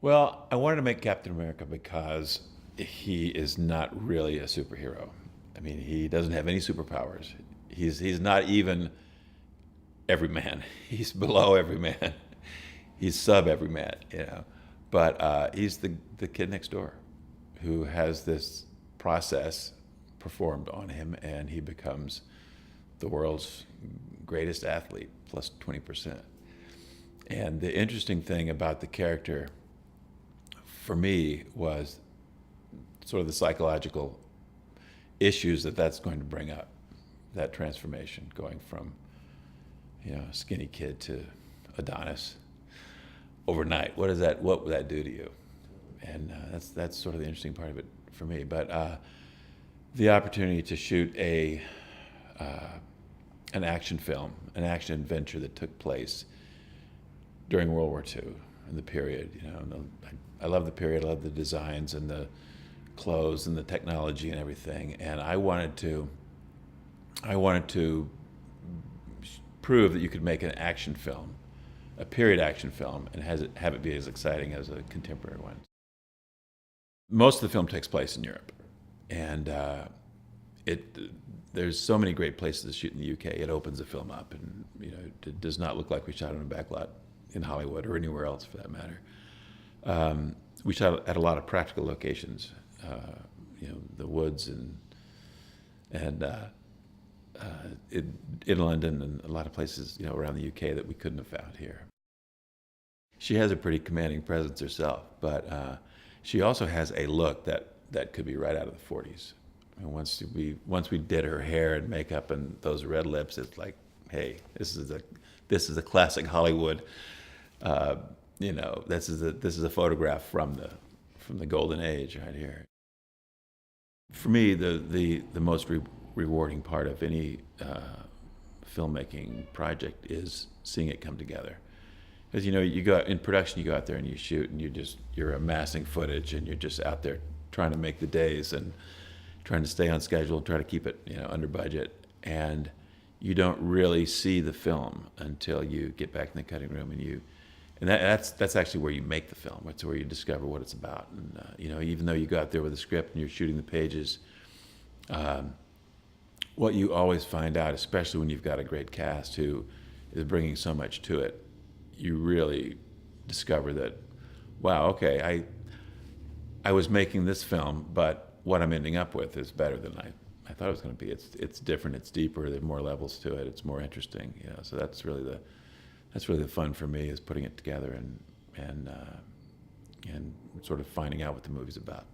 Well, I wanted to make Captain America because he is not really a superhero. I mean, he doesn't have any superpowers. He's not even every man. He's below every man. He's sub every man, you know. But he's the kid next door who has this process performed on him, and he becomes the world's greatest athlete, plus 20%. And the interesting thing about the character for me was sort of the psychological issues that that's going to bring up, that transformation going from, you know, skinny kid to Adonis overnight. What would that do to you? And that's sort of the interesting part of it for me. But the opportunity to shoot an action film, an action adventure that took place during World War II, in the period, you know, I love the period. I love the designs and the clothes and the technology and everything. And I wanted to prove that you could make an action film, a period action film, and have it be as exciting as a contemporary one. Most of the film takes place in Europe, and there's so many great places to shoot in the UK. It opens the film up, and you know, it does not look like we shot on a backlot in Hollywood or anywhere else for that matter. We shot at a lot of practical locations, you know, the woods and in London and a lot of places, you know, around the UK that we couldn't have found here. She has a pretty commanding presence herself, but she also has a look that could be right out of the 40s. And once we did her hair and makeup and those red lips, it's like, hey, this is a classic Hollywood. You know, this is a photograph from the golden age right here. For me, the most rewarding part of any filmmaking project is seeing it come together. Because you know, you go in production, you go out there and you shoot, and you're amassing footage, and you're just out there trying to make the days and trying to stay on schedule, try to keep it, you know, under budget, and you don't really see the film until you get back in the cutting room and that's actually where you make the film. It's where you discover what it's about. And you know, even though you go out there with a script and you're shooting the pages, what you always find out, especially when you've got a great cast who is bringing so much to it, you really discover that, wow, okay, I was making this film, but what I'm ending up with is better than I thought it was going to be. It's different, it's deeper, there are more levels to it, it's more interesting. You know, so that's really the fun for me, is putting it together and sort of finding out what the movie's about.